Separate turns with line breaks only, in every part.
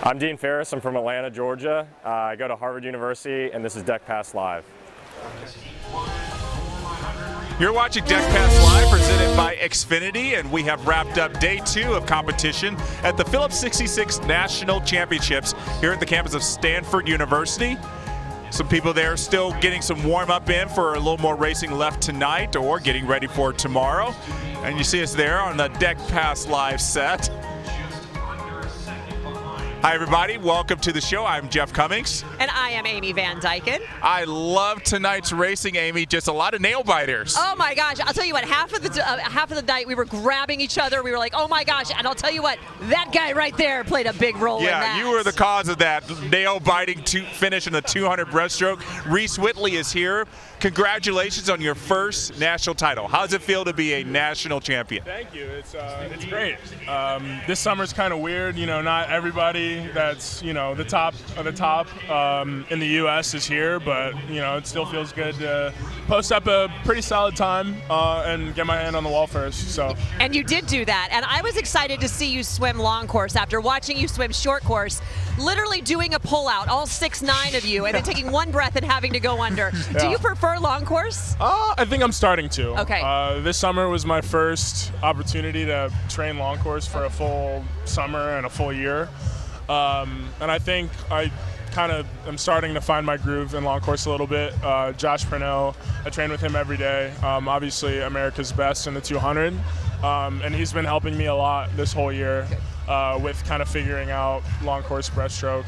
I'm Dean Ferris. I'm from Atlanta, Georgia. I go to Harvard University, and this is Deck Pass Live.
You're watching Deck Pass Live, presented by Xfinity, and we have wrapped up day 2 of competition at the Phillips 66 National Championships here at the campus of Stanford University. Some people there still getting some warm-up in for a little more racing left tonight or getting ready for tomorrow. And you see us there on the Deck Pass Live set. Hi, everybody. Welcome to the show. I'm Jeff Commings.
And I am Amy Van Dyken.
I love tonight's racing, Amy. Just a lot of nail biters.
Oh, my gosh. I'll tell you what, half of the night we were grabbing each other. We were like, oh, my gosh. And I'll tell you what, that guy right there played a big role in that.
Yeah, you were the cause of that nail-biting finish in the 200 breaststroke. Reece Whitley is here. Congratulations on your first national title. How does it feel to be a national champion?
Thank you. It's great. This summer's kind of weird. You know, not everybody that's, you know, the top of the top in the U.S. is here, but, you know, it still feels good to post up a pretty solid time and get my hand on the wall first. So.
And you did do that. And I was excited to see you swim long course after watching you swim short course, literally doing a pull-out, all 6'9" of you, and then taking one breath and having to go under.
Yeah.
Do you prefer long course?
I think I'm starting to.
Okay.
This summer was my first opportunity to train long course for a full summer and a full year. And I think I kind of am starting to find my groove in long course a little bit. Josh Purnell, I train with him every day. Obviously America's best in the 200. And he's been helping me a lot this whole year with kind of figuring out long course breaststroke.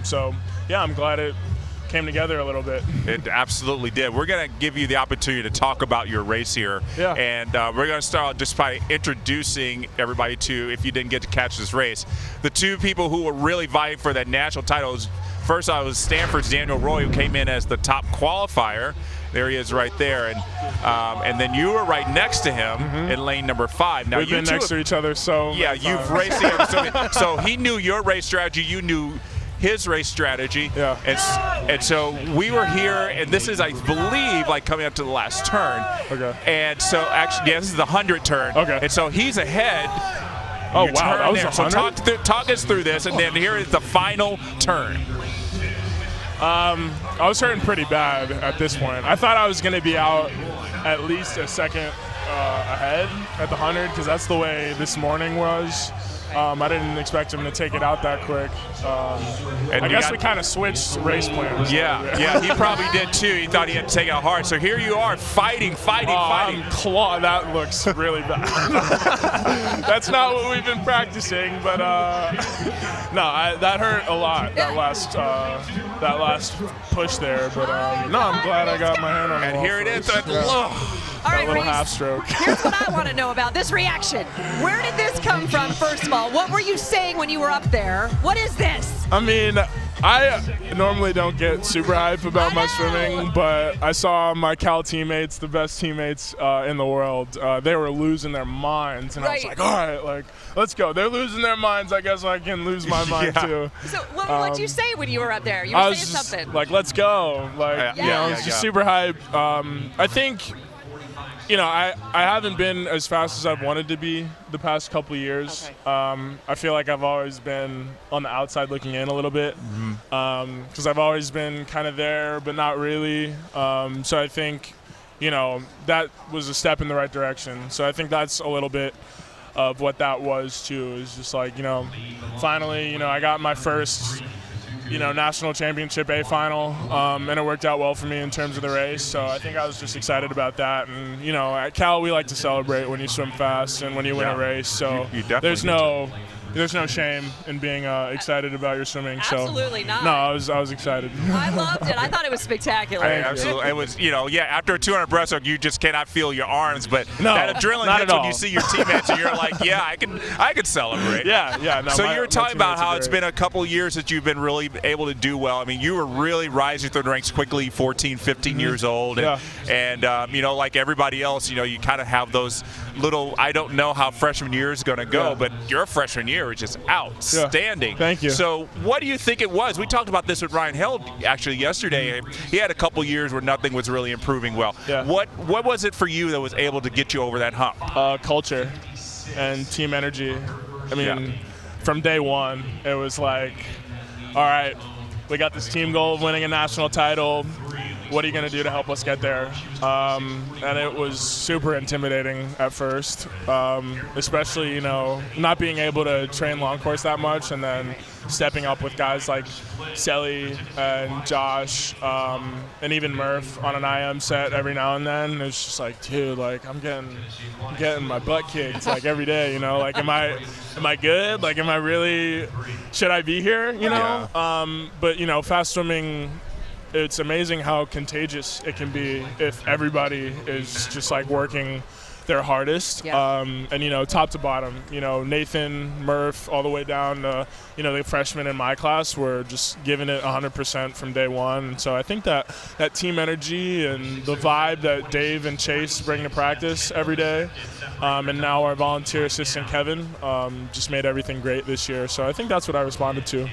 So yeah, I'm glad it came together a little bit.
It absolutely did. We're going to give you the opportunity to talk about your race here. Yeah. And we're going to start just by introducing everybody to, if you didn't get to catch this race, the two people who were really vying for that national title. First off, was Stanford's Daniel Roy, who came in as the top qualifier. There he is right there. And then you were right next to him in lane number 5. Now,
we've been next to each other, so.
Yeah, you've raced together. So he knew your race strategy, you knew his race strategy.
Yeah.
And so we were here, and this is, I believe, like coming up to the last turn.
Okay.
And so actually, yeah, this is the 100 turn.
Okay.
And so he's ahead.
Oh, wow, that was
there. So talk us through this, and then here is the final turn.
I was hurting pretty bad at this point. I thought I was going to be out at least a second ahead at the 100, because that's the way this morning was. I didn't expect him to take it out that quick. I guess we kind of switched race plans.
Yeah, he probably did too. He thought he had to take it out hard. So here you are, fighting.
That looks really bad. That's not what we've been practicing, but no, that hurt a lot. That last push there. But no, I'm glad I got my hand on it.
And here it is.
All right,
little
Reece,
half stroke.
Here's what I want to know about this reaction. Where did this come from, first of all? What were you saying when you were up there? What is this?
I mean, I normally don't get super hype about my swimming, but I saw my Cal teammates, the best teammates in the world, they were losing their minds. And I was like, all right, like, let's go. They're losing their minds. I guess I can lose my mind too.
So what did you say when you were up there? You were saying something.
Like, let's go. Like, you know, it's just super hype. I think, you know, I haven't been as fast as I've wanted to be the past couple of years. Okay. I feel like I've always been on the outside looking in a little bit, because I've always been kind of there, but not really. So I think, you know, that was a step in the right direction. So I think that's a little bit of what that was too. Is just like, you know, finally, you know, I got my first, you know, national championship A final, and it worked out well for me in terms of the race. So I think I was just excited about that. And, you know, at Cal, we like to celebrate when you swim fast and when you win a race. So there's no shame in being excited about your swimming.
Absolutely not.
No, I was excited.
I loved it. I thought it was spectacular.
Absolutely. It was, you know, yeah, after a 200 breaststroke, you just cannot feel your arms, but that adrenaline hits when you see your teammates and you're like, yeah, I can celebrate.
Yeah. No,
so you were talking about how it's been a couple years that you've been really able to do well. I mean, you were really rising through the ranks quickly, 14, 15 years old. And you know, like everybody else, you know, you kind of have those little, I don't know how freshman year is going to go, but your freshman year was just outstanding.
Thank you.
So what do you think it was? We talked about this with Ryan Held actually yesterday. He had a couple years where nothing was really improving well. What was it for you that was able to get you over that hump?
Culture and team energy. I mean, from day one, it was like, all right, we got this team goal of winning a national title. What are you going to do to help us get there? And it was super intimidating at first, especially, not being able to train long course that much, and then stepping up with guys like Selly and Josh, and even Murph on an IM set every now and then. It's just like, dude, like I'm getting my butt kicked like every day, like am I good? Like am I really, should I be here? But fast swimming, it's amazing how contagious it can be if everybody is just like working their hardest. And top to bottom, Nathan, Murph, all the way down to the freshmen in my class were just giving it 100% from day one. And so I think that team energy and the vibe that Dave and Chase bring to practice every day, and now our volunteer assistant Kevin, just made everything great this year. So I think that's what I responded to.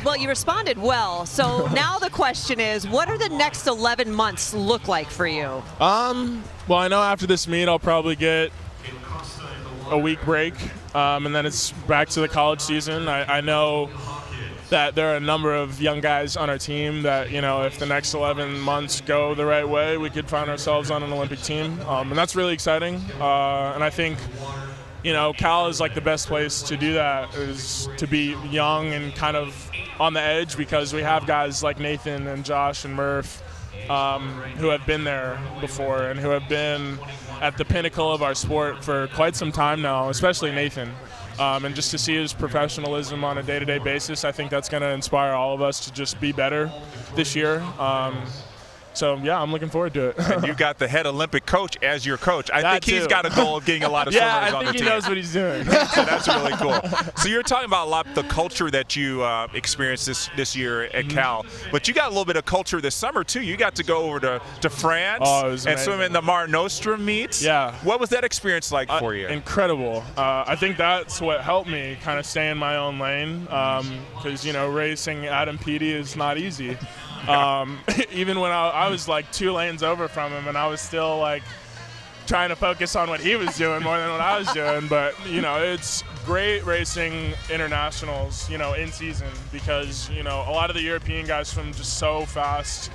Well, you responded well. So now the question is, what are the next 11 months look like for you?
Well, I know after this meet I'll probably get a week break, and then it's back to the college season. I know that there are a number of young guys on our team that, if the next 11 months go the right way, we could find ourselves on an Olympic team, and that's really exciting. And I think Cal is like the best place to do that, is to be young and kind of on the edge, because we have guys like Nathan and Josh and Murph who have been there before and who have been at the pinnacle of our sport for quite some time now, especially Nathan. And just to see his professionalism on a day-to-day basis, I think that's going to inspire all of us to just be better this year. So, yeah, I'm looking forward to it.
And you got the head Olympic coach as your coach. I think he's got a goal of getting a lot of swimmers on the team.
Yeah, I think he knows what he's doing.
So that's really cool. So you're talking about a lot the culture that you experienced this year at Cal. But you got a little bit of culture this summer, too. You got to go over to France and swim in the Mare Nostrum meets.
Yeah.
What was that experience like for you?
Incredible. I think that's what helped me kind of stay in my own lane, because, racing Adam Peaty is not easy. Even when I was like 2 lanes over from him, and I was still like trying to focus on what he was doing more than what I was doing. But it's great racing internationals in season, because a lot of the European guys swim just so fast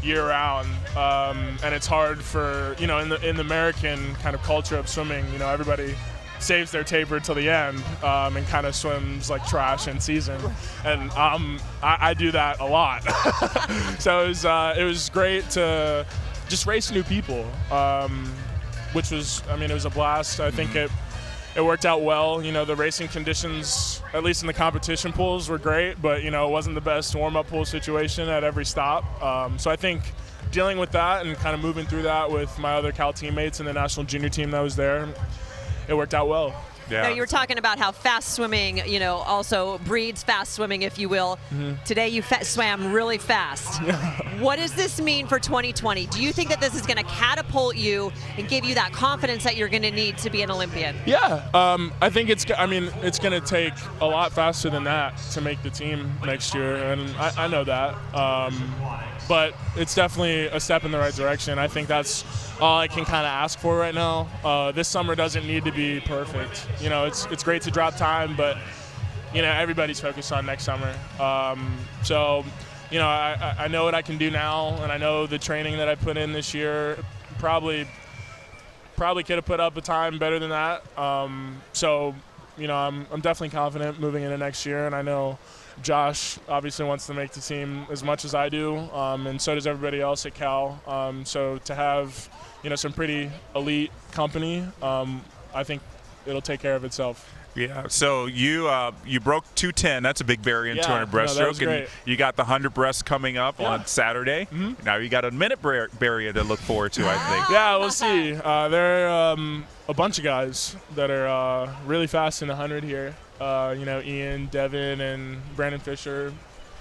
year round, and it's hard for in the American kind of culture of swimming, everybody saves their taper till the end, and kind of swims like trash in season, and I do that a lot. So it was great to just race new people, which was, it was a blast. I think it worked out well. The racing conditions, at least in the competition pools, were great, but it wasn't the best warm-up pool situation at every stop. So I think dealing with that and kind of moving through that with my other Cal teammates and the national junior team that was there, it worked out well.
Yeah. Now, you were talking about how fast swimming, also breeds fast swimming, if you will. Mm-hmm. Today you swam really fast. What does this mean for 2020? Do you think that this is going to catapult you and give you that confidence that you're going to need to be an Olympian?
Yeah, I think it's going to take a lot faster than that to make the team next year, and I know that. But it's definitely a step in the right direction. I think that's all I can kind of ask for right now. This summer doesn't need to be perfect. It's great to drop time, but everybody's focused on next summer. So I know what I can do now, and I know the training that I put in this year probably could have put up a time better than that. So I'm definitely confident moving into next year, and I know Josh obviously wants to make the team as much as I do, and so does everybody else at Cal. So to have some pretty elite company, I think it'll take care of itself.
Yeah. So you broke 210. That's a big barrier in 200 breaststroke, and you got the 100 breast coming up on Saturday. Mm-hmm. Now you got a minute barrier to look forward to, I think.
Yeah, we'll see. There are a bunch of guys that are really fast in the 100 here. Ian, Devin, and Brandon Fisher.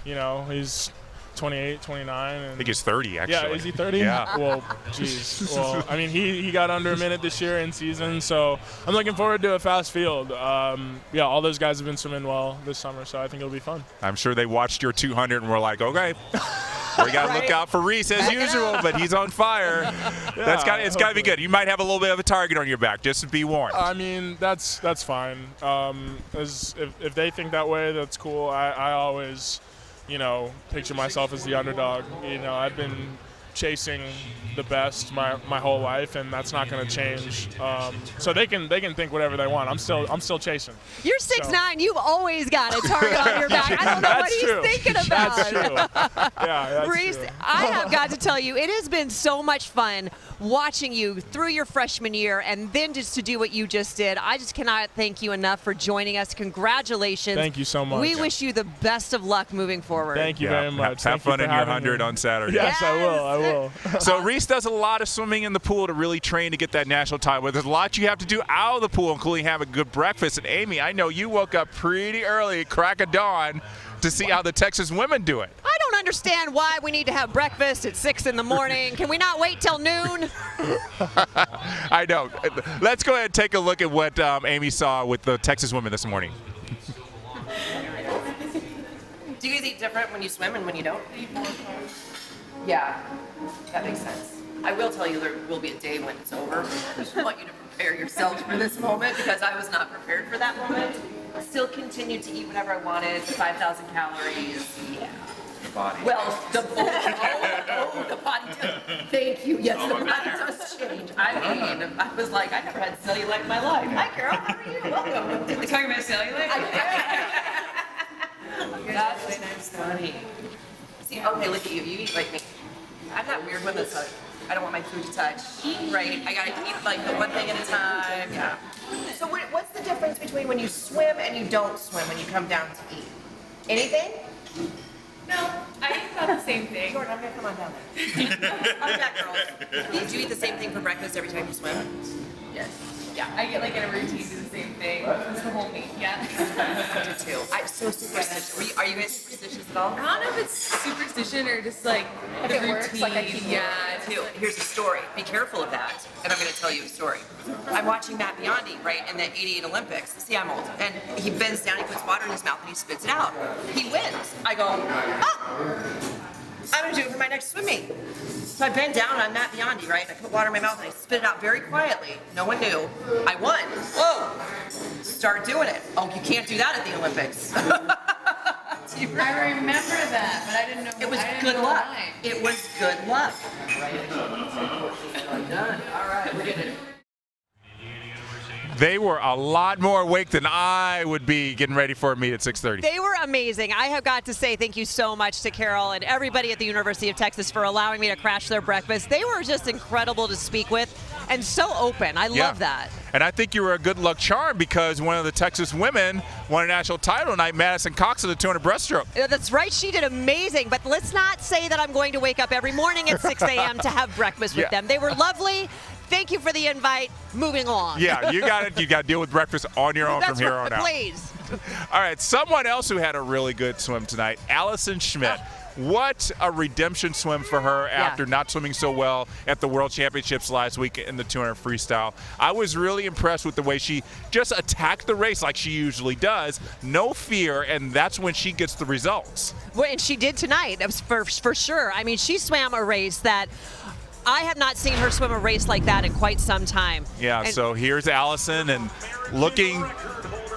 He's 28, 29. And
I think he's 30, actually.
Yeah, is he 30?
Yeah.
Well, geez. Well, he got under a minute this year in season, so I'm looking forward to a fast field. All those guys have been swimming well this summer, so I think it'll be fun.
I'm sure they watched your 200 and were like, okay, We got to look out for Reese as usual, but he's on fire. It's got to be good. You might have a little bit of a target on your back, just to be warned.
I mean, that's fine. If they think that way, that's cool. I always, picture myself as the underdog. I've been chasing the best my whole life, and that's not going to change. So they can think whatever they want. I'm still chasing.
You're 6'9". You've always got a target on your back. I don't know what he's thinking about.
That's true. Yeah, that's
Reese,
true.
I have got to tell you, it has been so much fun watching you through your freshman year, and then just to do what you just did. I just cannot thank you enough for joining us. Congratulations.
Thank you so much.
We wish you the best of luck moving forward.
Thank you very much.
Have fun in your 100 on Saturday.
Yes, I will.
So Reese does a lot of swimming in the pool to really train to get that national title. But there's a lot you have to do out of the pool, including have a good breakfast. And Amy, I know you woke up pretty early, crack of dawn, to see how the Texas women do it.
I don't understand why we need to have breakfast at 6 in the morning. Can we not wait till noon?
I know. Let's go ahead and take a look at what Amy saw with the Texas women this morning.
Do you guys eat different when you swim and when you don't? Yeah, that makes sense. I will tell you there will be a day when it's over. I just want you to prepare yourselves for this moment because I was not prepared for that moment. I still continued to eat whatever I wanted, 5,000 calories. Yeah.
Body.
Well, the body does. Thank you. Yes, the body does change. I was like, I never had cellulite in my life. Hi, Carol. How are you? Welcome. We're talking about cellulite? That's funny. See, okay, look at you. You eat like me. I'm that weird one that's like, I don't want my food to touch. Right? I gotta eat like the one thing at a time. Yeah. So what's the difference between when you swim and you don't swim when you come down to eat? Anything?
No, I eat about the same thing.
Jordan, I'm gonna come on down there. I'm back, girls. Do you eat the same thing for breakfast every time you swim? Yes.
Yeah, I get like in a routine, do the same thing. It's the whole week, yeah.
I do too. I'm so superstitious. Are you guys superstitious at all?
I don't know if it's superstition or just like the routine.
Works, like I keep Here's a story. Be careful of that. And I'm going to tell you a story. I'm watching Matt Biondi, right, in the 88 Olympics. See, I'm old. And he bends down, he puts water in his mouth, and he spits it out. He wins. I go, oh, I'm going to do it for my next swim meet. So I bend down on Matt Biondi, right? I put water in my mouth and I spit it out very quietly. No one knew. I won. Whoa. Start doing it. Oh, you can't do that at the Olympics.
I remember that, but I didn't know.
It was good luck. It was good luck. Done. All right, we're getting it.
They were a lot more awake than I would be getting ready for a meet at 6:30.
They were amazing. I have got to say thank you so much to Carol and everybody at the University of Texas for allowing me to crash their breakfast. They were just incredible to speak with and so open. I love that.
And I think you were a good luck charm because one of the Texas women won a national title tonight, Madison Cox, in the 200 breaststroke.
That's right. She did amazing. But let's not say that I'm going to wake up every morning at 6 a.m. to have breakfast with them. They were lovely. Thank you for the invite. Moving along.
Yeah, you got it. You got to deal with breakfast on your own from here on out.
Please.
All right, someone else who had a really good swim tonight, Allison Schmitt. What a redemption swim for her after not swimming so well at the World Championships last week in the 200 freestyle. I was really impressed with the way she just attacked the race like she usually does. No fear, and that's when she gets the results.
Well, and she did tonight, for sure. I mean, she swam a race that I have not seen her swim a race like that in quite some time.
Yeah, so here's Allison and looking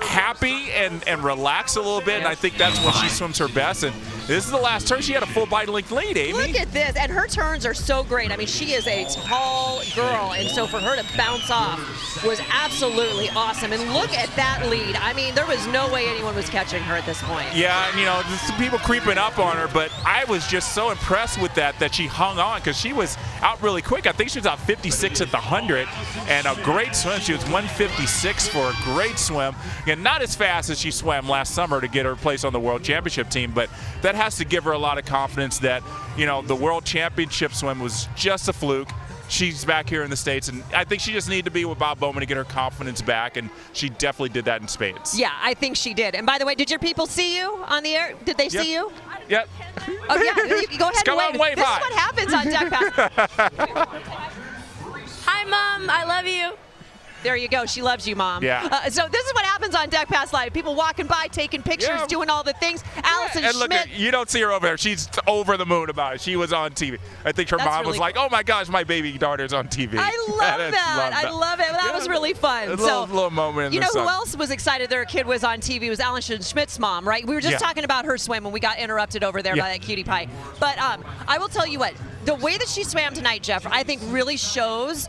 happy and relaxed a little bit, and I think that's when she swims her best. And this is the last turn. She had a full bike length lead, Amy.
Look at this, and her turns are so great. I mean, she is a tall girl, and so for her to bounce off was absolutely awesome. And look at that lead. I mean, there was no way anyone was catching her at this point.
Yeah, and there's some people creeping up on her, but I was just so impressed with that she hung on because she was out really quick. I think she was out 56 at the 100, and a great swim. She was 156 for a great swim. And not as fast as she swam last summer to get her place on the World Championship team, but that has to give her a lot of confidence that, the World Championship swim was just a fluke. She's back here in the States, and I think she just needed to be with Bob Bowman to get her confidence back, and she definitely did that in spades.
Yeah, I think she did. And by the way, did your people see you on the air? Did they see you?
Yep.
Oh, yeah, you go ahead and wave. This is what happens on Deck Pass.
Hi, Mom. I love you.
There you go. She loves you, Mom.
Yeah.
So this is what happens on Deck Pass Live. People walking by, taking pictures, doing all the things. Allison
and look,
Schmitt.
you don't see her over there. She's over the moon about it. She was on TV. I think her mom was like, "Oh my gosh, my baby daughter's on TV."
I love that. I love it. That was really fun.
A little moment in
you
the
know
sun.
who else was excited their kid was on TV was Allison Schmitt's mom, right? We were just talking about her swim when we got interrupted over there by that cutie pie. But I will tell you what, the way that she swam tonight, Jeff, I think really shows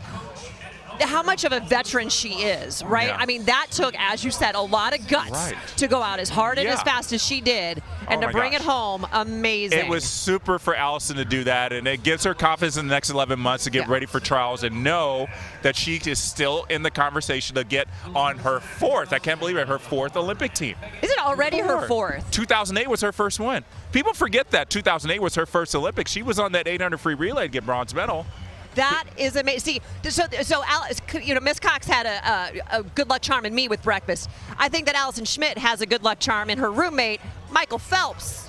how much of a veteran she is, right?
Yeah.
I mean, that took, as you said, a lot of guts to go out as hard and as fast as she did, and to bring it home, amazing.
It was super for Allison to do that, and it gives her confidence in the next 11 months to get ready for trials and know that she is still in the conversation to get on her fourth, I can't believe it, her fourth Olympic team.
Is it already her fourth?
2008 was her first one. People forget that 2008 was her first Olympics. She was on that 800 free relay to get bronze medal.
That is amazing. See, so Alice, you know, Miss Cox had a good luck charm in me with breakfast. I think that Allison Schmitt has a good luck charm in her roommate, Michael Phelps.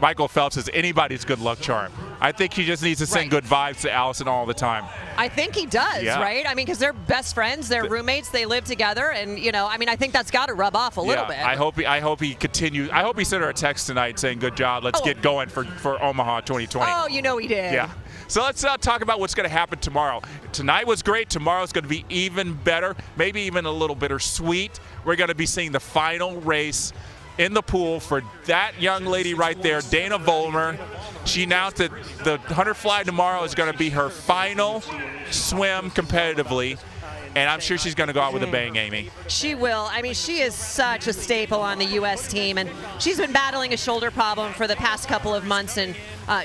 Michael Phelps is anybody's good luck charm. I think he just needs to send good vibes to Allison all the time.
I think he does, right? I mean, because they're best friends, they're roommates, they live together, and you know, I mean, I think that's got to rub off a little bit.
I hope he continues. I hope he sent her a text tonight saying, "Good job, let's get going for Omaha 2020."
Oh, you know he did.
Yeah. So let's talk about what's going to happen tomorrow. Tonight was great. Tomorrow's going to be even better, maybe even a little bittersweet. We're going to be seeing the final race in the pool for that young lady right there, Dana Vollmer. She announced that the 100 fly tomorrow is going to be her final swim competitively. And I'm sure she's going to go out with a bang, Amy.
She will. I mean, she is such a staple on the U.S. team, and she's been battling a shoulder problem for the past couple of months, and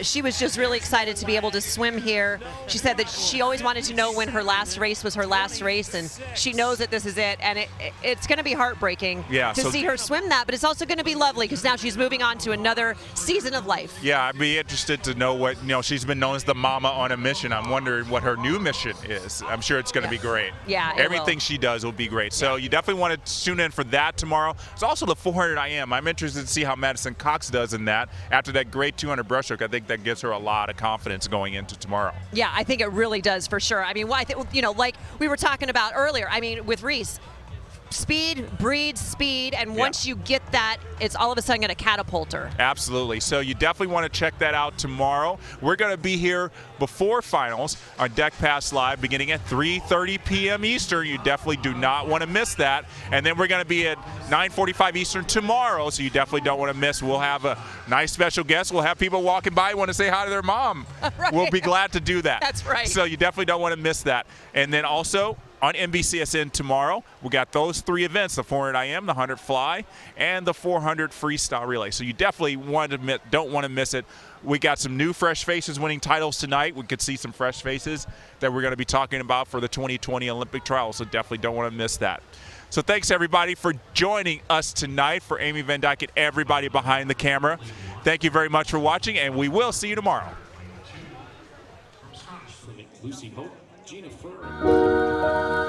she was just really excited to be able to swim here. She said that she always wanted to know when her last race was her last race, and she knows that this is it, and it's going to be heartbreaking to see her swim that, but it's also going to be lovely because now she's moving on to another season of life.
Yeah, I'd be interested to know what, you know, she's been known as the mama on a mission. I'm wondering what her new mission is. I'm sure it's going to be great.
Yeah,
everything she does will be great. So you definitely want to tune in for that tomorrow. It's also the 400 IM. I'm interested to see how Madison Cox does in that. After that great 200 breaststroke, I think that gives her a lot of confidence going into tomorrow.
Yeah, I think it really does for sure. I mean, you know, like we were talking about earlier, I mean, with Reese, speed breeds speed, and once you get that, it's all of a sudden going to catapult her.
Absolutely. So you definitely want to check that out tomorrow. We're going to be here before finals on Deck Pass Live beginning at 3:30 p.m. Eastern. You definitely do not want to miss that. And then we're going to be at 9:45 Eastern tomorrow, so you definitely don't want to miss. We'll have a nice special guest. We'll have people walking by want to say hi to their mom. We'll be glad to do that.
That's right.
So you definitely don't want to miss that. And then also, on NBCSN tomorrow, we got those three events, the 400 IM, the 100 fly, and the 400 freestyle relay. So you definitely don't want to miss it. We got some new fresh faces winning titles tonight. We could see some fresh faces that we're going to be talking about for the 2020 Olympic trials, so definitely don't want to miss that. So thanks, everybody, for joining us tonight. For Amy Van Dyke and everybody behind the camera, thank you very much for watching, and we will see you tomorrow.
Lucy Hope, Gina Furr.